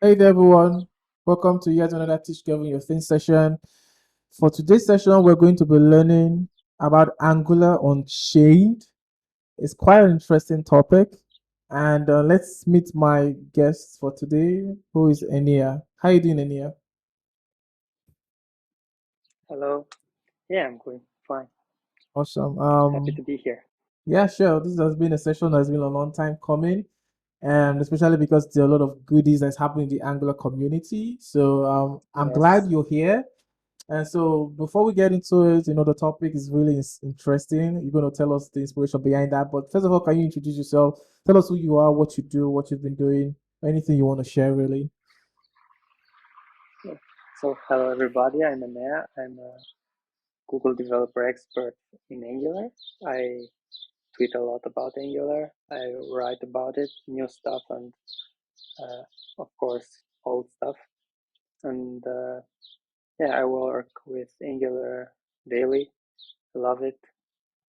Hey there, everyone. Welcome to yet another Teach Kevin Your Thing session. For today's session, we're going to be learning about Angular Unchained. It's quite an interesting topic. And let's meet my guest for today, who is Enea. How you doing, Enea? Hello. Yeah, I'm going fine. Awesome. Happy to be here. Yeah, sure. This has been a session that's been a long time coming, and especially because there are a lot of goodies that's happening in the Angular community. So I'm glad Yes. you're here. And so before we get into it, the topic is really interesting. You're going to tell us the inspiration behind that. But first of all, can you introduce yourself? Tell us who you are, what you do, what you've been doing, anything you want to share, really. Yeah. So, hello everybody. I'm Enea. I'm a Google developer expert in Angular. I tweet a lot about Angular. I write about it, new stuff, and uh, of course, old stuff. And yeah, I work with Angular daily. I love it,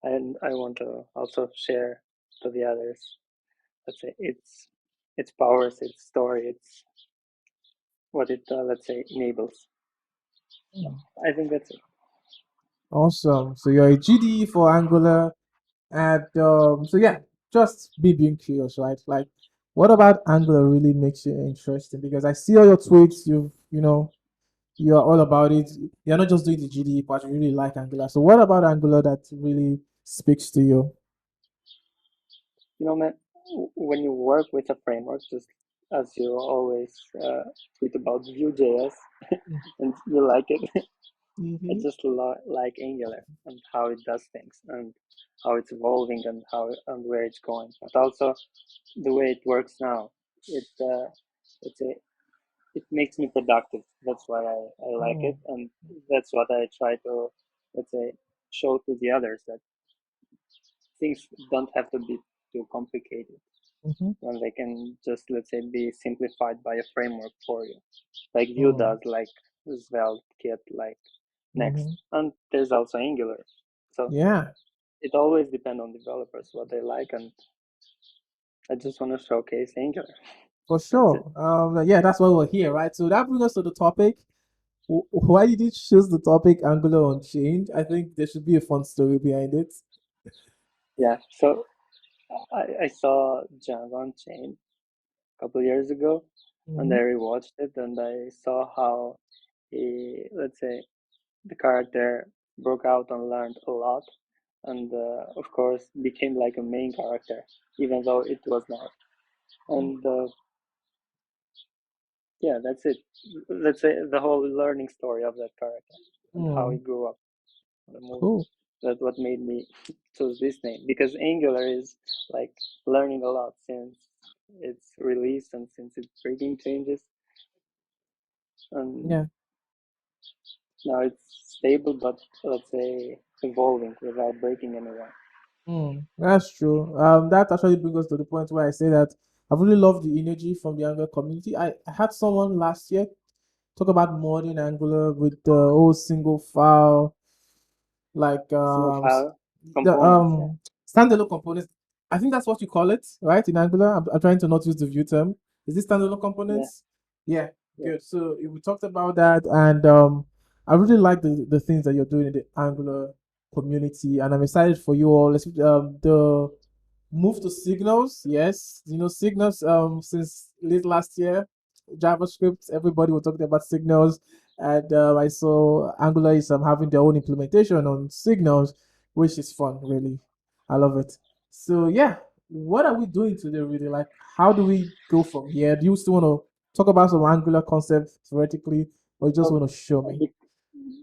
and I want to also share to the others. Let's say its powers, its story, its what it let's say enables. Hmm. I think that's it. Awesome. So you're a GD for Angular. And so, yeah, just me being curious, right? Like, what about Angular really makes you interesting? Because I see all your tweets, you're all about it. You're not just doing the GD part, you really like Angular. So, what about Angular that really speaks to you? Man, when you work with a framework, just as you always tweet about Vue.js and you like it, I Mm-hmm. just like Angular and how it does things and how it's evolving and how and where it's going. But also the way it works now, it let's say it makes me productive. That's why I like it, Oh. and that's what I try to let's say show to the others that things don't have to be too complicated Mm-hmm. when they can just let's say be simplified by a framework for you like Vue Oh. does, like Svelte, Git, like Next, Mm-hmm. and there's also Angular. So Yeah, it always depends on developers what they like, and I just want to showcase Angular. for That's it. sure. Yeah, that's why we're here, right? So that brings us to the topic. Why did you choose the topic Angular Unchained? I think there should be a fun story behind it. Yeah, so I saw Java Unchained a couple years ago, and I Mm-hmm. rewatched it, and I saw how he, let's say, the character broke out and learned a lot, and of course became like a main character, even though it was not. And yeah, that's it. Let's say the whole learning story of that character and how he Mm, grew up on the movie. cool. That's what made me choose this name because Angular is like learning a lot since its release and since its breeding changes, and Yeah. now it's stable, but let's say evolving without breaking anyone. That's true. That actually brings us to the point where I say that I really love the energy from the Angular community. I had someone last year talk about modding Angular with the whole single file, like Single file the components, yeah, standalone components. I think that's what you call it, right? In Angular, I'm trying to not use the view term. Is this standalone yeah, components? Yeah, yeah. good. So we talked about that, and I really like the things that you're doing in the Angular community, and I'm excited for you all. Let's the move to Signals. Yes, Signals. Since late last year, JavaScript. Everybody was talking about Signals, and I saw Angular is having their own implementation on Signals, which is fun. Really, I love it. So yeah, what are we doing today? Really, like, how do we go from here? Do you still want to talk about some Angular concepts theoretically, or you just So want to show me? be-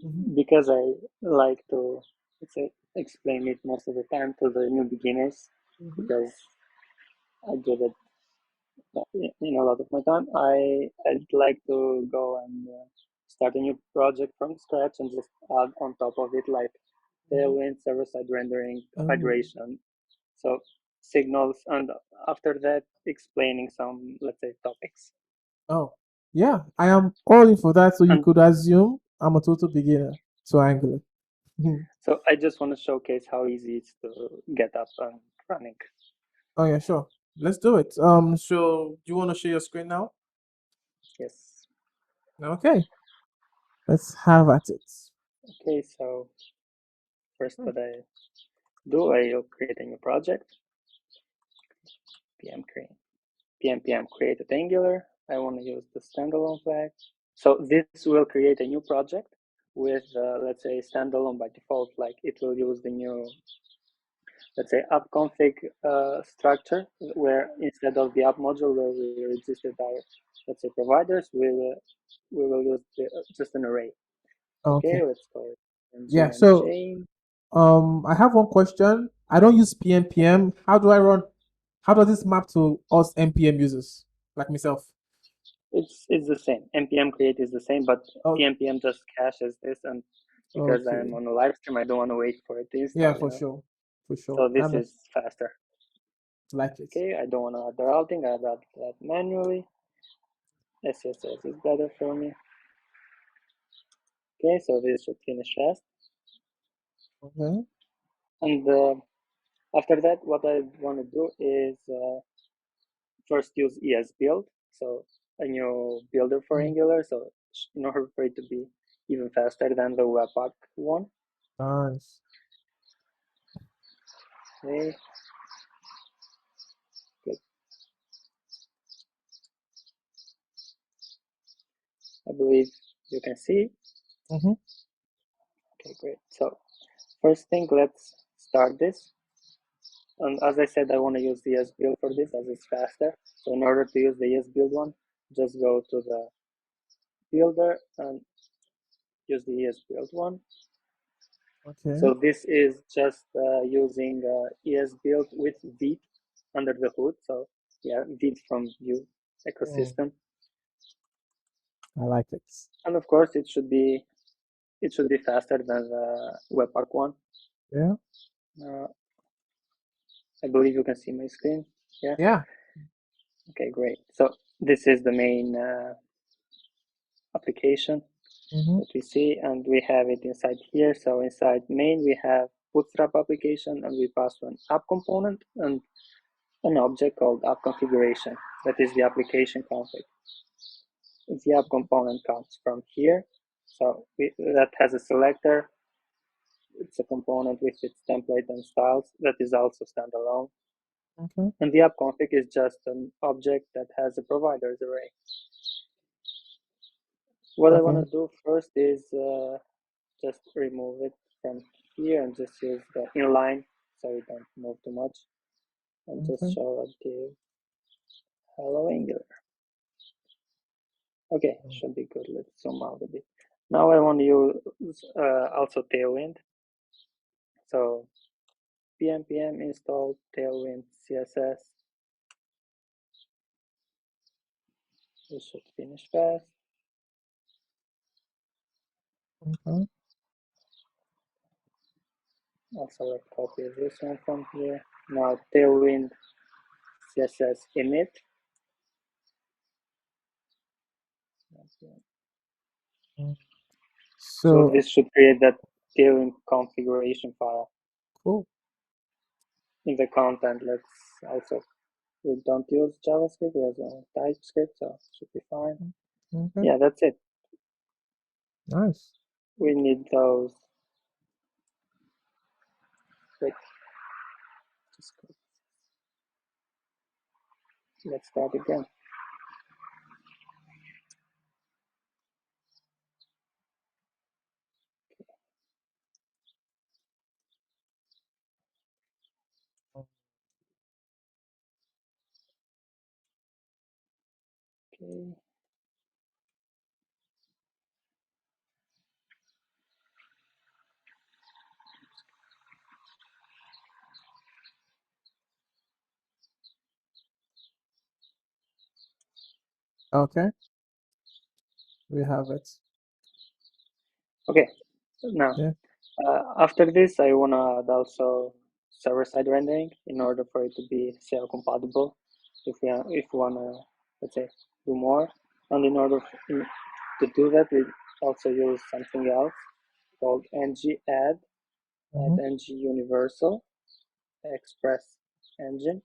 Hmm. because I like to let's say explain it most of the time to the new beginners Hmm. because I did it in a lot of my time. I'd like to go and start a new project from scratch and just add on top of it like Hmm. Tailwind, server-side rendering, Oh, hydration, so signals, and after that explaining some let's say topics. oh, yeah. I am all in for that. So you And could assume I'm a total beginner to Angular. so I just want to showcase how easy it's to get up and running. Oh yeah, sure. Let's do it. So do you want to share your screen now? Yes. Okay, let's have at it. Okay, so first what I do, I'll create a new project. pm create pm created Angular. I want to use the standalone flag. So this will create a new project with, let's say, standalone by default. Like it will use the new, let's say, app config structure, where instead of the app module where we registered our, let's say, providers, we will use just an array. Okay, Okay. let's call it Yeah. ng So unchained. I have one question. I don't use PNPM. How do I run? How does this map to us NPM users like myself? It's the same. npm create is the same, but Oh, pnpm just caches this, and because I'm okay. on a live stream, I don't want to wait for it to Yeah, install, for sure. For sure. So That this makes is faster. like it. Okay, I don't want to add the routing. I add that manually. SSS is better for me. Okay, so this should finish fast. Okay. And after that, what I want to do is first use ESBuild, so a new builder for Mm, Angular. So in order for it to be even faster than the Webpack one. nice. Okay, good. I believe you can see. Mm-hmm. Okay, great. So first thing, let's start this. And as I said, I want to use the ESBuild for this as it's faster. So in order to use the ESBuild one, just go to the builder and use the ESBuild one. Okay. So this is just using ESBuild with Vite under the hood. So yeah, Vite from Vue Mm, ecosystem. I like it. And of course, it should be faster than the Webpack one. Yeah. Uh, I believe you can see my screen. Yeah. Yeah. Okay, great. So this is the main application Mm-hmm. that we see, and we have it inside here. So inside main, we have Bootstrap application, and we pass an app component and an object called app configuration. That is the application config. The app component comes from here. So that has a selector. It's a component with its template and styles that is also standalone. Okay. And the app config is just an object that has a providers array. What I want Okay. to do first is just remove it from here and just use the inline so we don't move too much, and just Okay. show a div hello Angular. Okay, should be good. Let's zoom out a bit. Now I want to use also Tailwind. So pm install Tailwind CSS. This should finish fast. Okay. Also, let's copy this one from here. Now Tailwind CSS init. Mm. So So this should create that Tailwind configuration file. cool. In the content, let's also, we don't use JavaScript, we use TypeScript, so it should be fine. Okay. Yeah, that's it. Nice. We need those. Wait, just let's start again. Okay. Okay. We have it. Okay. Now, Yeah. after this, I wanna add also server-side rendering in order for it to be CL compatible. If we wanna, let's say, do more, and in order to do that, we also use something else called ng add Mm-hmm. ng universal express engine.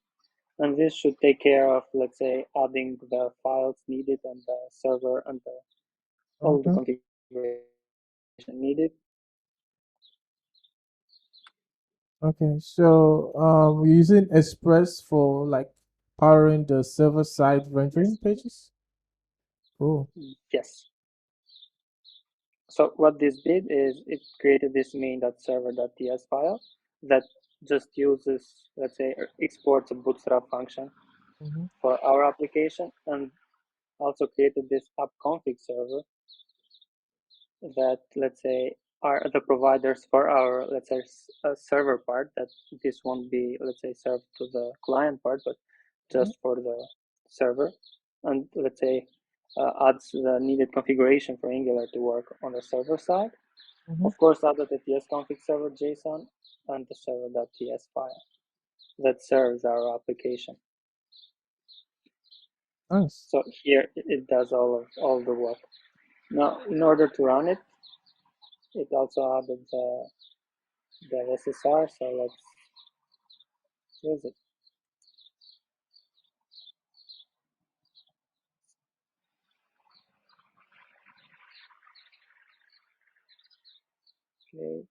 And this should take care of, let's say, adding the files needed and the server and all the Okay. configuration needed. Okay. So we're using Express for like powering the server side rendering Yes. pages. Cool. Yes. So what this did is it created this main.server.ts file that just uses, let's say, exports a bootstrap function Mm-hmm. for our application, and also created this app config server that, let's say, are the providers for our, let's say, server part, that this won't be, let's say, served to the client part, but Mm-hmm. just for the server. And let's say adds the needed configuration for Angular to work on the server side. Mm-hmm. Of course, added the TS config server JSON and the server.ts file that serves our application. Nice. So here it does all the work. Now, in order to run it, it also added the SSR. So let's use it. Okay.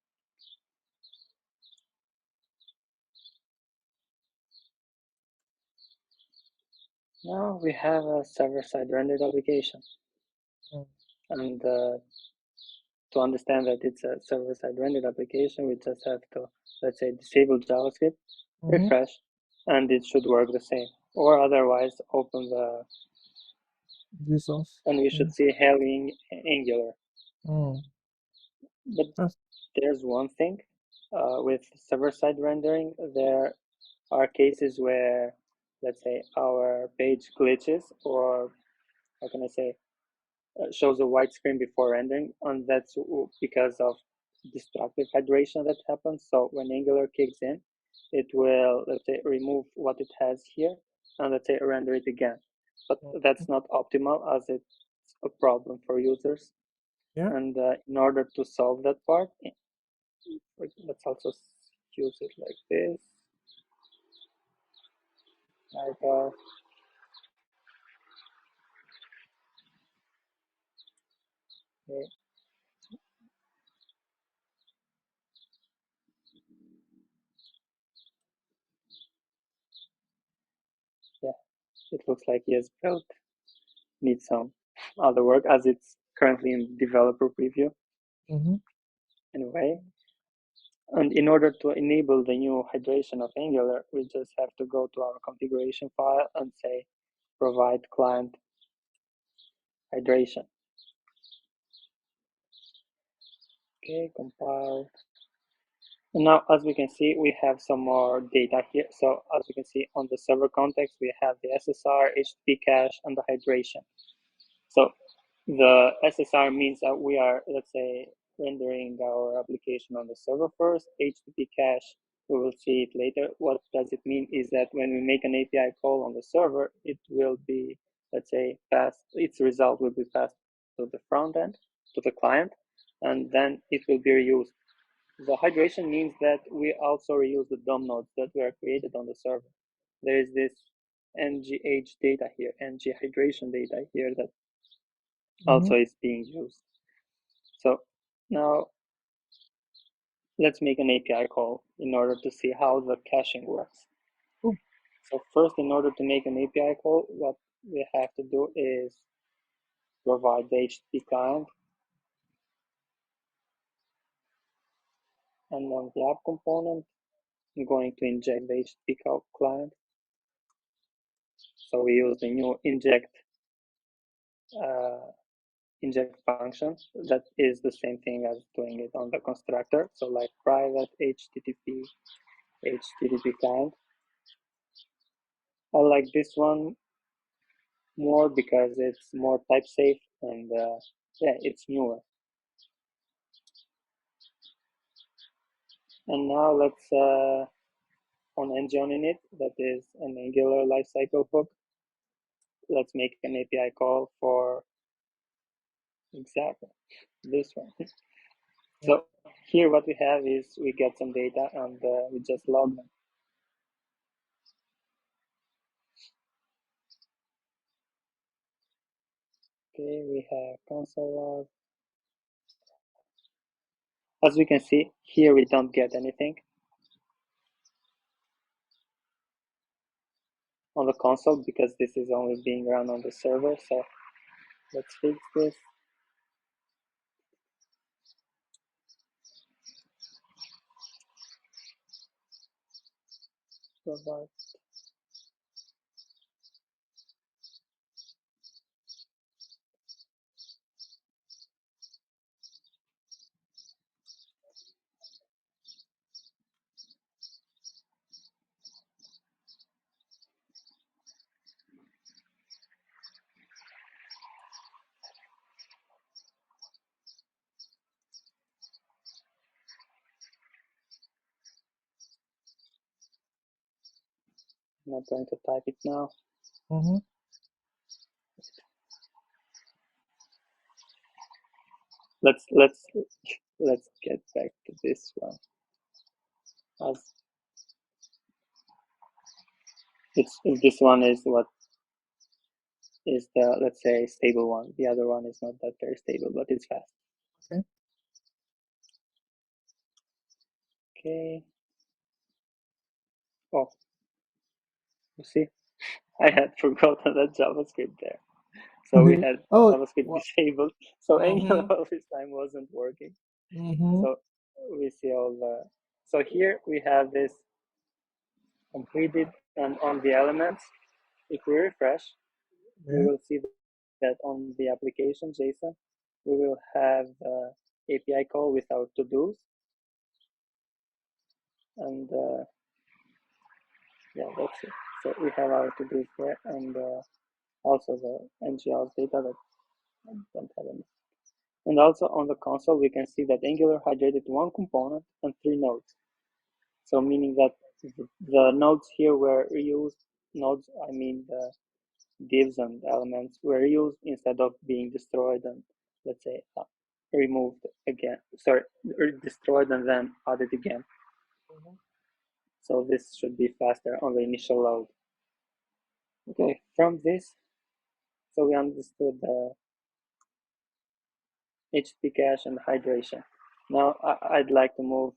Now we have a server-side rendered application, Mm. and to understand that it's a server-side rendered application, we just have to, let's say, disable JavaScript, Mm-hmm. refresh, and it should work the same. Or otherwise, open the, Jesus. and we Mm. should see Hello Angular. Mm. But That's, there's one thing with server-side rendering, there are cases where, let's say, our page glitches, or how can I say, shows a white screen before rendering, and that's because of destructive hydration that happens. So when Angular kicks in, it will, let's say, remove what it has here and, let's say, render it again. But mm. that's not optimal, as it's a problem for users. Yeah. And in order to solve that part, let's also use it like this. Like, okay, yeah, it looks like ESBuild needs some other work, as it's currently in developer preview Mm-hmm. anyway. And in order to enable the new hydration of Angular, we just have to go to our configuration file and say provide client hydration. Okay, compile. And now, as we can see, we have some more data here. So as we can see on the server context, we have the SSR, HTTP cache, and the hydration. So the SSR means that we are, let's say, rendering our application on the server first. HTTP cache, we will see it later. What does it mean is that when we make an API call on the server, it will be, let's say, passed, its result will be passed to the front end, to the client, and then it will be reused. The hydration means that we also reuse the DOM nodes that were created on the server. There is this ngh data here, ng hydration data here, that Mm-hmm. also is being used. So now let's make an API call in order to see how the caching works. Cool. So first, in order to make an API call, what we have to do is provide the HTTP client, and on the app component, I'm going to inject the HTTP client. So we use the new uh, inject function that is the same thing as doing it on the constructor. So like private HTTP client. I like this one more because it's more type safe, and yeah, it's newer. And now let's on engine init, that is an Angular lifecycle hook. Let's make an API call for exactly this one. Yeah. So here what we have is we get some data, and we just log them. Okay, we have console log. As we can see, here we don't get anything on the console because this is only being run on the server. So let's fix this. Provide. I'm not going to type it now. Mm-hmm. Let's get back to this one. As this one is what is the, let's say, stable one. The other one is not that very stable, but it's fast. Okay. Okay. Oh, you see, I had forgotten that JavaScript there. So we had Oh, JavaScript what? disabled. So Angular Mm-hmm. all this time wasn't working. Mm-hmm. So we see all the, so here we have this completed, and on the elements, if we refresh, we Yeah. will see that on the application JSON, we will have API call with our to-dos. And yeah, that's it. So we have our to-dos there, and also the ngRs data that don't have any. And also on the console, we can see that Angular hydrated one component and 3 nodes. So meaning that the nodes here were reused. Nodes, I mean the divs and elements, were reused instead of being destroyed and, let's say, removed again. Sorry, destroyed and then added again. Mm-hmm. So this should be faster on the initial load. Okay, from this, so we understood the HTTP cache and hydration. Now I'd like to move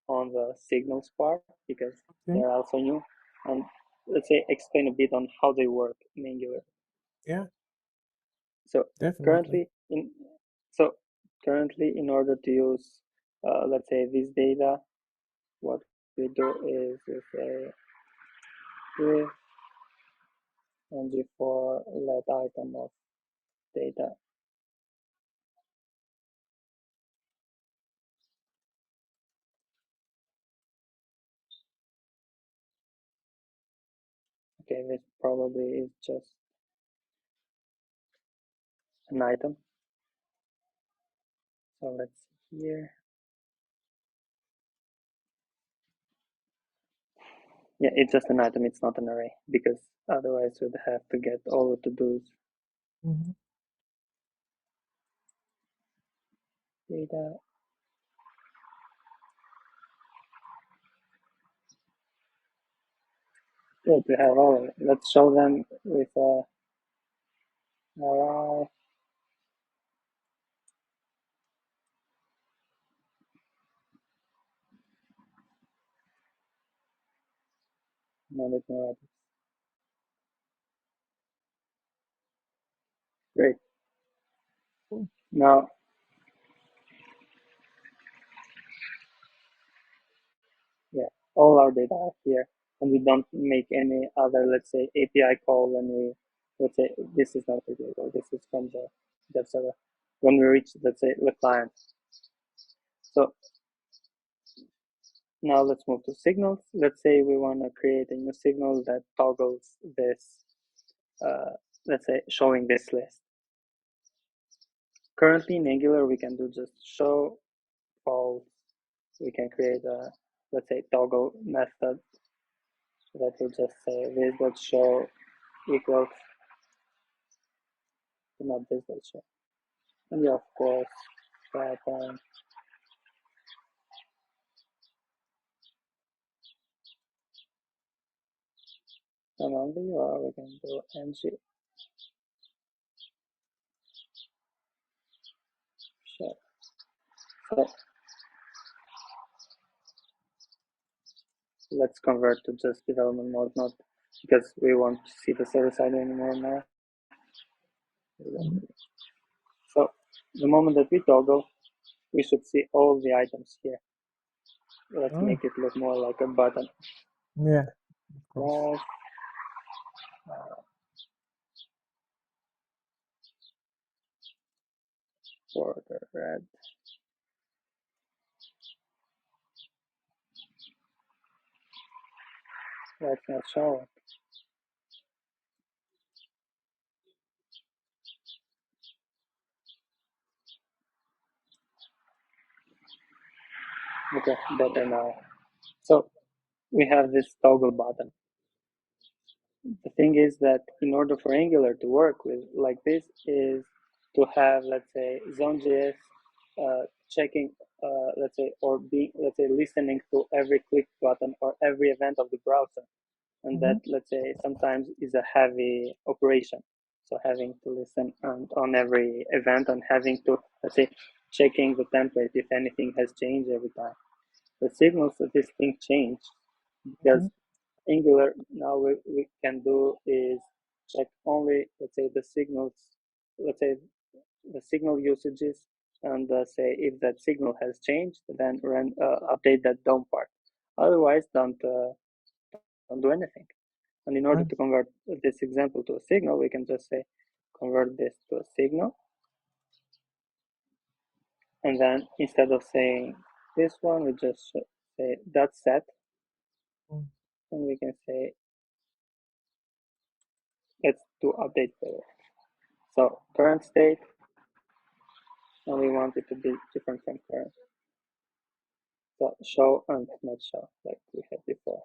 on the signals part because Okay. they're also new, and let's say explain a bit on how they work in Angular. Yeah, So definitely. currently in so currently in order to use let's say this data, what we do is we say with ng4 let item of data. Okay, this probably is just an item. So let's see here. Yeah, it's just an item, it's not an array, because otherwise we'd have to get all the to-dos Mm-hmm. data. Good, we have all of it. Let's show them with a array. No, there's no items. Great. Cool. Now, yeah, all our data are here, and we don't make any other, let's say, API call when we, let's say, this is not API call, this is from the dev server. When we reach, let's say, the client. So now let's move to signals. Let's say we want to create a new signal that toggles this, let's say, showing this list. Currently in Angular, we can do just show false. We can create a, let's say, toggle method that will just say this.show equals not this.show. And yeah, of course, pattern. And on the URL, we can do ng So let's convert to just development mode, not because we won't see the server side anymore now. So the moment that we toggle, we should see all the items here. Let's Oh, make it look more like a button. yeah, of course. For the red. Let's not show it. Okay, better now. So we have this toggle button. The thing is that in order for Angular to work with like this is to have, let's say, Zone.js checking, let's say, or being, let's say, listening to every click button or every event of the browser. And that, let's say, sometimes is a heavy operation. So having to listen on every event and having to, let's say, checking the template if anything has changed every time. The signals that this thing change because Angular now we can do is check only, let's say, the signals, let's say the signal usages, and say if that signal has changed, then update that DOM part. Otherwise, don't do anything. And in order to convert this example to a signal, we can just say convert this to a signal. And then instead of saying this one, we just say that's set. And we can say let's do update further. So current state, and we want it to be different from current. So show and not show, like we had before.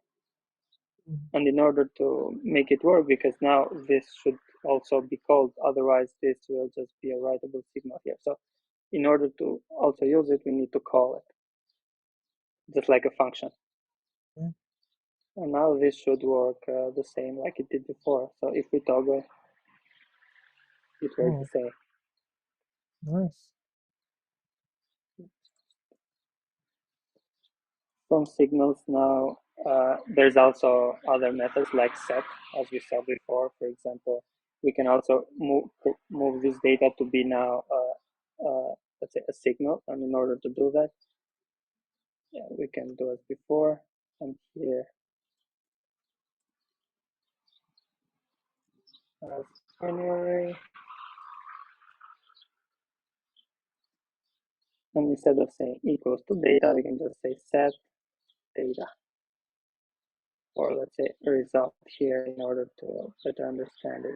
And in order to make it work, because now this should also be called, otherwise this will just be a writable signal here. So in order to also use it, we need to call it, just like a function. And now this should work the same like it did before. So if we toggle, it works the same. Nice. From signals now, there's also other methods like set, as we saw before. For example, we can also move this data to be now, let's say, a signal. And in order to do that, yeah, we can do as before. And here, as binary. And instead of saying equals to data, we can just say set data, or let's say a result here in order to better understand it.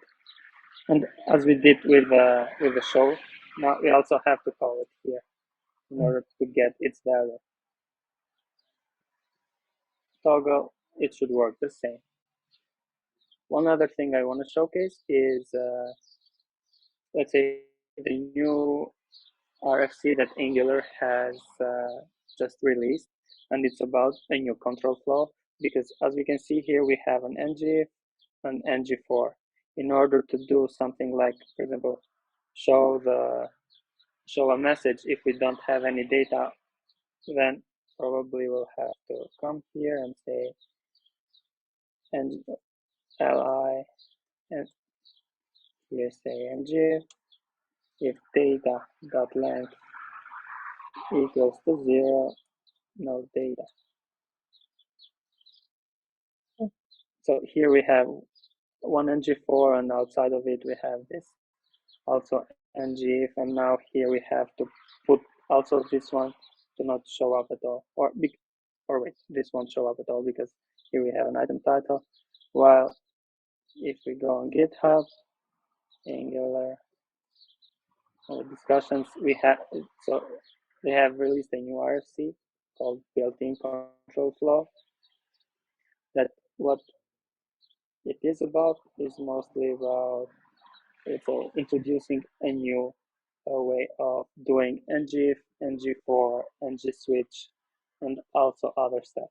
And as we did with the show, now we also have to call it here in order to get its value. Toggle, it should work the same. One other thing I want to showcase is, let's say, the new RFC that Angular has just released, and it's about a new control flow, because as we can see here, we have an ng, an ng4. In order to do something like, for example, show a message if we don't have any data, then probably we'll have to come here and say and li and here say ng if data dot length equals to 0, no data. So here we have one ng4, and outside of it we have this also ng if, and now here we have to put also this one to not show up at all, or wait, this won't show up at all because here we have an item title, while if we go on GitHub, Angular discussions, we have, so they have released a new RFC called built-in control flow. That what it is about is mostly about introducing a new way of doing ngIf, ng4, ng-switch, and also other stuff.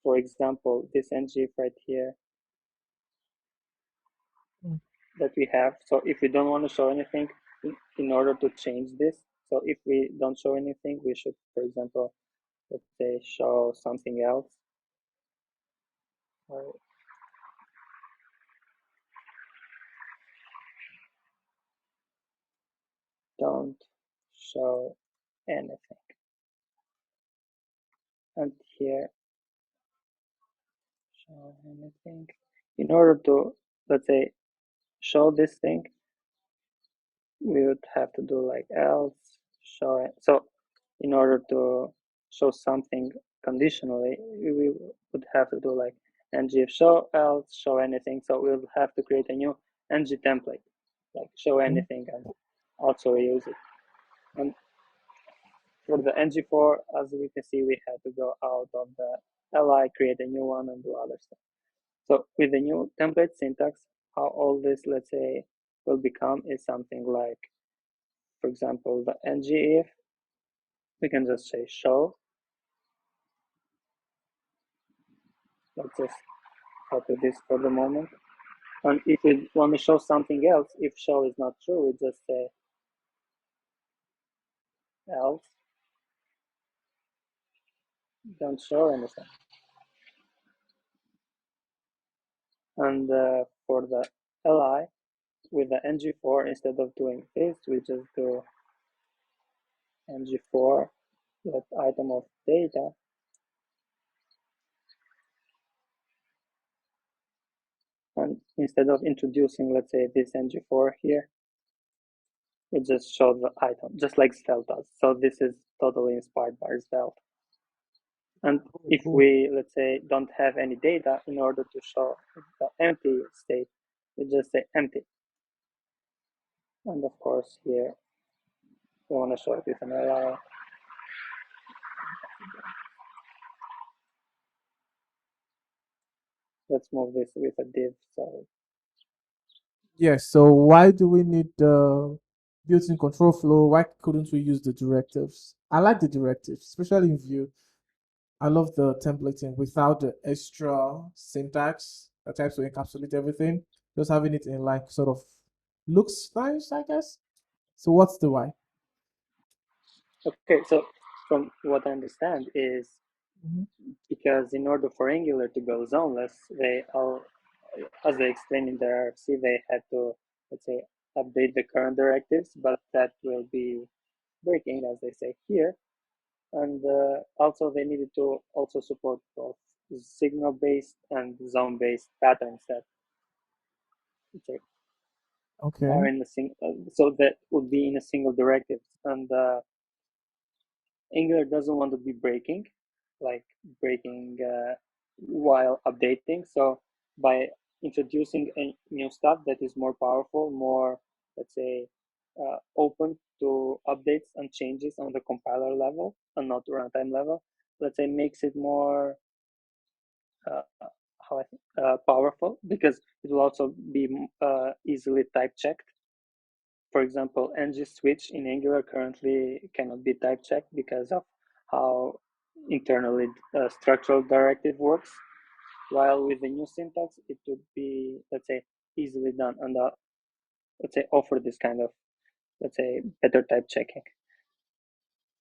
For example, this ngIf right here that we have. So if we don't want to show anything, in order to change this, So if we don't show anything, we should, for example, let's say show something else. Or don't show anything. And here, show anything. In order to, let's say, show this thing, we would have to do like else show it. So in order to show something conditionally, we would have to do like ng if show else show anything. So we'll have to create a new ng template, like show anything, and also reuse it. And for the ng4, as we can see, we had to go out of the li, create a new one, and do other stuff. So with the new template syntax, how all this, let's say, will become is something like, for example, the ng if, we can just say show. Let's just copy this for the moment. And if we want to show something else, if show is not true, we just say else, don't show anything. And for the li, with the ng4, instead of doing this, we just do ng4 let item of data. And instead of introducing, let's say, this ng4 here, we just show the item, just like Svelte does. So this is totally inspired by Svelte. And if we, let's say, don't have any data, in order to show the empty state, we just say empty. And of course, here, we want to show it with an li. Let's move this with a div. So Yes. So why do we need the built-in control flow? Why couldn't we use the directives? I like the directives, especially in Vue. I love the templating without the extra syntax that types to encapsulate everything. Just having it in like sort of looks nice, I guess. So what's the why? okay, so from what I understand is because in order for Angular to go zoneless, they all, as they explained in their RFC, they had to, let's say, update the current directives, but that will be breaking, as they say here. And also they needed to also support both signal-based and zone-based patterns that, let's say, Okay. are in a single, so that would be in a single directive. And Angular doesn't want to be breaking, like breaking while updating. So by introducing a new stuff that is more powerful, more, let's say, open to updates and changes on the compiler level and not runtime level, let's say, makes it more uh, powerful, because it will also be easily type checked. For example, ng switch in Angular currently cannot be type checked because of how internally structural directive works. While with the new syntax, it would be, let's say, easily done and let's say offer this kind of, let's say, better type checking.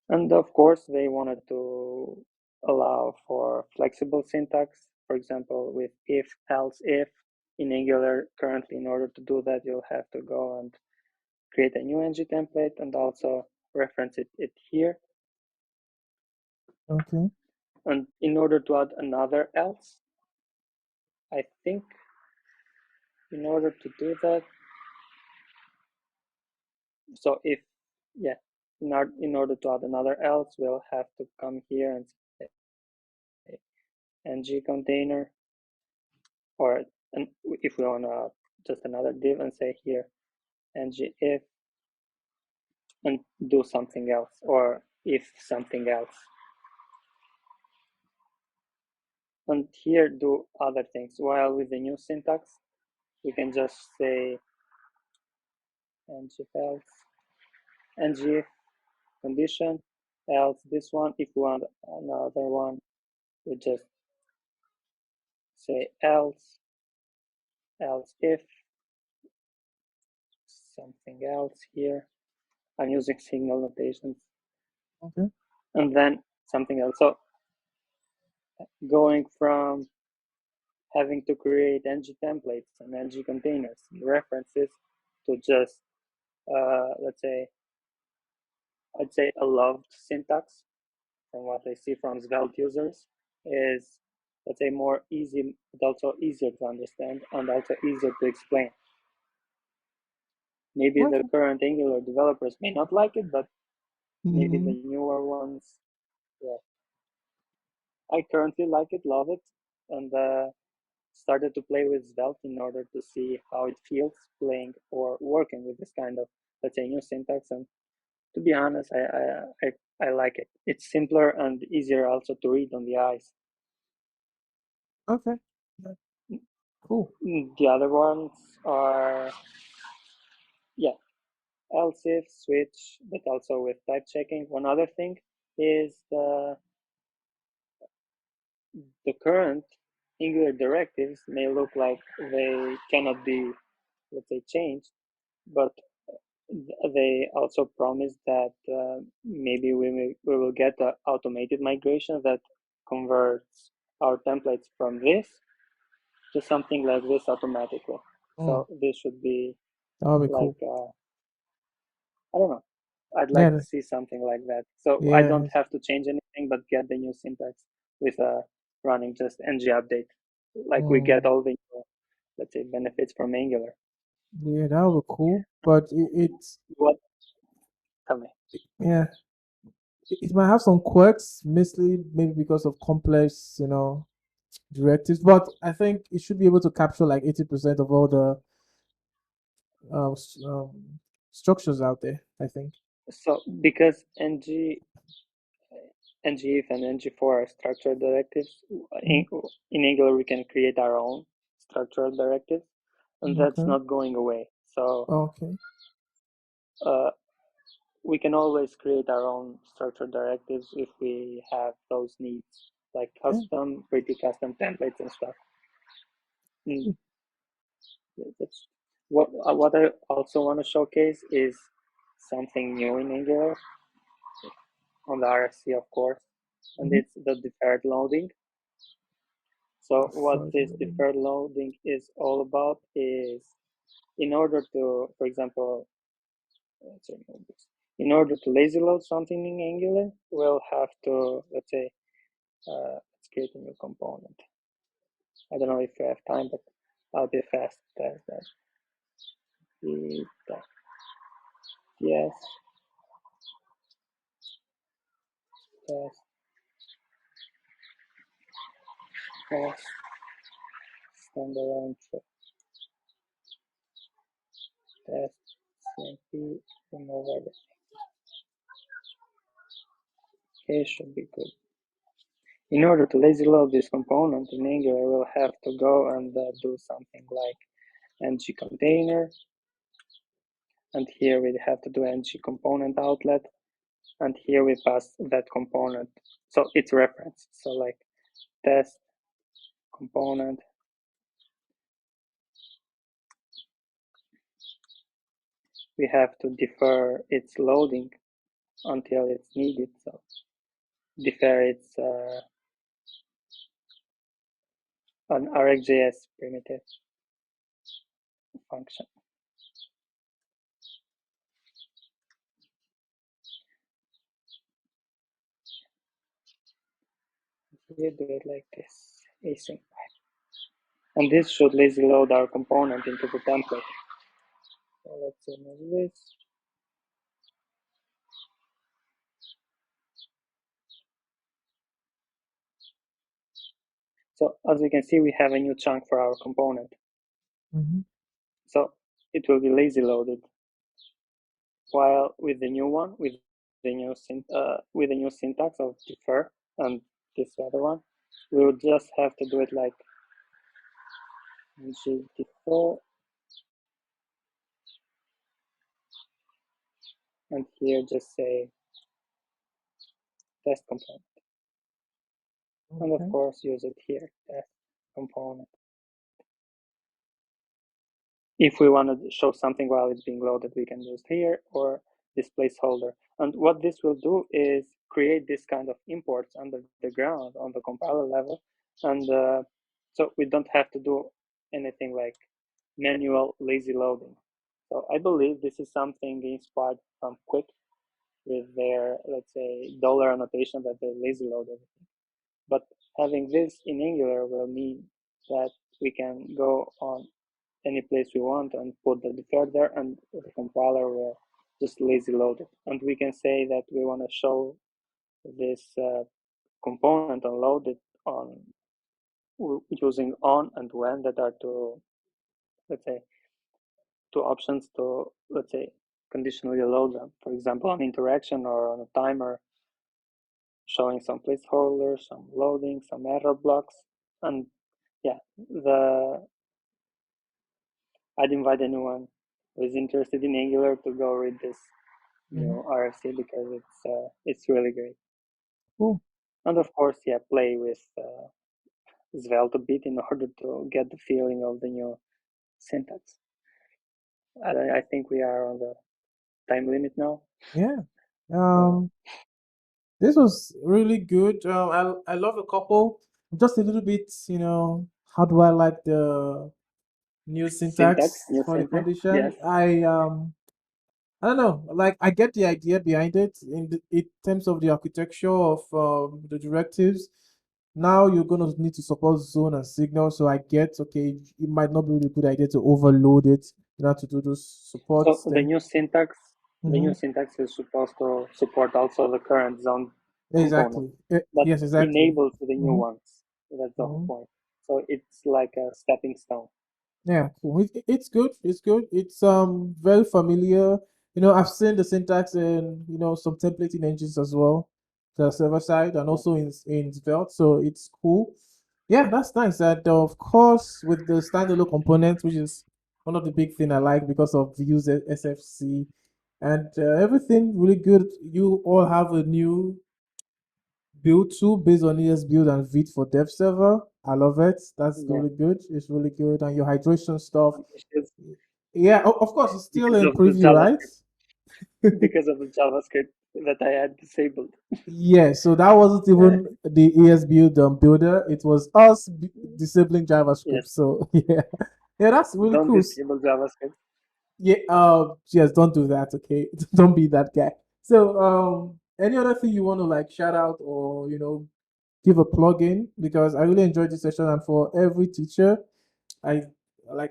And of course, they wanted to allow for flexible syntax, for example, with if, else, if. In Angular, currently, in order to do that, you'll have to go and create a new ng template and also reference it here. Okay. And in order to add another else, I think in order to do that, so if, yeah, in order to add another else, we'll have to come here and say ng container, or if we want to just another div and say here ng if, and do something else, or if something else. And here do other things. While with the new syntax, we can just say ng if else, ng if condition, else this one. If we want another one, we just say else if something else here. I'm using signal notations. Okay. And then something else. So going from having to create ng templates and ng containers and references to just, let's say, I'd say a loved syntax from what I see from Svelte users is, let's say, more easy, but also easier to understand and also easier to explain. Maybe the Okay. current Angular developers may not like it, but maybe Mm-hmm. the newer ones, yeah. I currently like it, love it, and started to play with Svelte in order to see how it feels playing or working with this kind of, let's say, new syntax. And to be honest, I like it. It's simpler and easier also to read on the eyes. Okay. Yeah. Cool. The other ones are, yeah, else if, switch, but also with type checking. One other thing is the current Angular directives may look like they cannot be, let's say, changed, but they also promise that maybe we will get an automated migration that converts our templates from this to something like this automatically. Mm. So this should be That would be like, cool. I don't know. I'd Yeah. like to see something like that. So I Yeah. don't have to change anything but get the new syntax with running just ng update. Like we get Mm. all the, let's say, benefits from Angular. Yeah, that would be cool. But it's What? Tell me. yeah, it might have some quirks, mostly maybe because of complex, directives. But I think it should be able to capture like 80% of all the structures out there. I think. So because ngif and ng4 are structured directives, Mhm. in Angular we can create our own structural directives, and that's Okay. not going away. So Okay. uh, we can always create our own structured directives if we have those needs, like Yeah. pretty custom templates and stuff. And that's what I also want to showcase is something new in Angular on the RFC, of course, and Mm-hmm. it's the deferred loading. So what Deferred this loading. deferred loading is all about is, in order to, for example, let's remove this. In order to lazy load something in Angular, we'll have to, let's say, let's create a new component. I don't know if you have time, but I'll be fast. Yes, test, test, standalone, test, CMP, remove everything. Okay, should be good. In order to lazy load this component in Angular, we'll have to go and do something like ng container, and here we have to do ng component outlet, and here we pass that component. So it's reference. So like test component. We have to defer its loading until it's needed. So defer its an RxJS primitive function. We do it like this, async. And this should lazy load our component into the template. So let's remove this. So as we can see, we have a new chunk for our component. Mm-hmm. So it will be lazy loaded. While with the new one, with the new syntax of defer and this other one, we will just have to do it like defer, and here just say test component, and of Okay. course use it here, test component. If we want to show something while it's being loaded, we can use here, or this placeholder. And what this will do is create this kind of imports under the ground on the compiler level. And so we don't have to do anything like manual lazy loading. So I believe this is something inspired from Quick with their, let's say, dollar annotation that they lazy load everything. But having this in Angular will mean that we can go on any place we want and put the defer there, and the compiler will just lazy load it. And we can say that we want to show this component and load it on using on and when, that are two, let's say, two options to, let's say, conditionally load them. For example, on interaction or on a timer, showing some placeholders, some loading, some error blocks. And yeah, I'd invite anyone who is interested in Angular to go read this Mhm. new RFC, because it's really great. Cool. And of course, yeah, play with Svelte a bit in order to get the feeling of the new syntax. I think we are on the time limit now. Yeah. So This was really good. I love a couple. Just a little bit, how do I like the new syntax, syntax new for the syntax, yes. condition? I don't know. Like I get the idea behind it in terms of the architecture of the directives. Now you're gonna need to support zone and signal. So I get okay. It might not be a good idea to overload it. You have to do those So supports then. the Hmm. new syntax is supposed to support also the current zone component, Exactly. but Yes, exactly. enables the new Hmm. ones. That's the whole Hmm. point. So it's like a stepping stone. Yeah, cool. It's good. It's good. It's very familiar. I've seen the syntax in some templating engines as well, the server side and Yeah. also in Svelte. So it's cool. Yeah, that's nice. And of course, with the standalone components, which is one of the big thing I like because of Vue SFC and everything really good. You all have a new build tool based on ESBuild and Vite for dev server. I love it. That's Yeah. really good. It's really good. And your hydration stuff. Because Yeah, of course, it's still because in of the preview, right? JavaScript because of the JavaScript that I had disabled. Yeah, so that wasn't Uh, even the ESBuild builder. It was us disabling JavaScript. yes, So yeah, yeah, that's really don't cool. disable JavaScript. Yeah, yes, don't do that, okay? Don't be that guy. So, any other thing you want to like shout out or give a plug in because I really enjoyed this session and for every teacher, I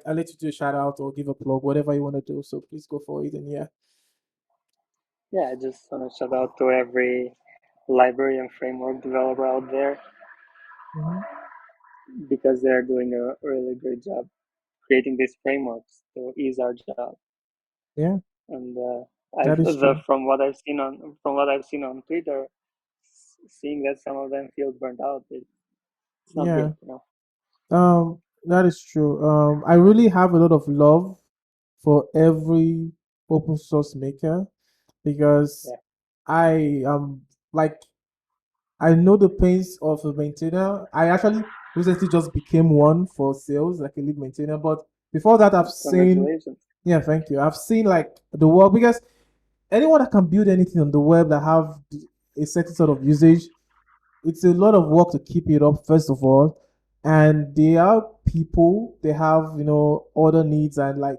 I let you do a shout out or give a plug, whatever you want to do. So please go for it and yeah. Yeah, I just want to shout out to every library and framework developer out there, Hmm. because they're doing a really great job creating these frameworks to ease our job. Yeah, And that is true. from what I've seen on Twitter, seeing that some of them feel burnt out, it's not Yeah. good, you know. That is true. I really have a lot of love for every open source maker because Yeah, I like I know the pains of a maintainer. I actually recently just became one for sales, like a lead maintainer. But before that, I've seen, congratulations. yeah, thank you. I've seen like the work because anyone that can build anything on the web that have a certain sort of usage, it's a lot of work to keep it up, first of all. And they are people, they have, other needs and like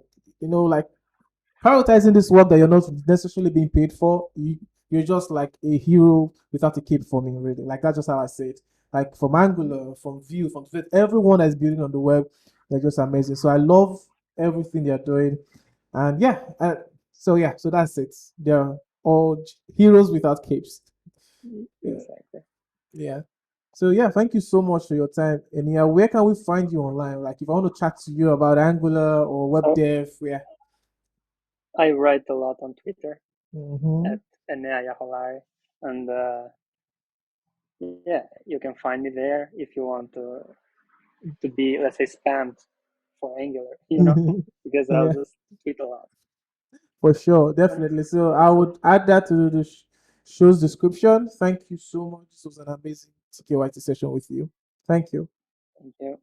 prioritizing this work that you're not necessarily being paid for, you're just like a hero without a cape for me, really. Like that's just how I say it. Like from Angular, from Vue, from Fit, everyone that's building on the web, they're just amazing. So I love everything they're doing, and yeah, so that's it. They're all heroes without capes. Yeah, Exactly. yeah. So yeah, thank you so much for your time. And yeah, where can we find you online? Like if I want to chat to you about Angular or web So dev, yeah. I write a lot on Twitter Mm-hmm. at Enea Jahollari, and yeah, you can find me there if you want to be, let's say, spammed for Angular, because I'll Yeah, just tweet a lot. for sure, And definitely. So I that's it. would add that to the show's description. Thank you so much. This was an amazing TKYT session with you. Thank you. Thank you.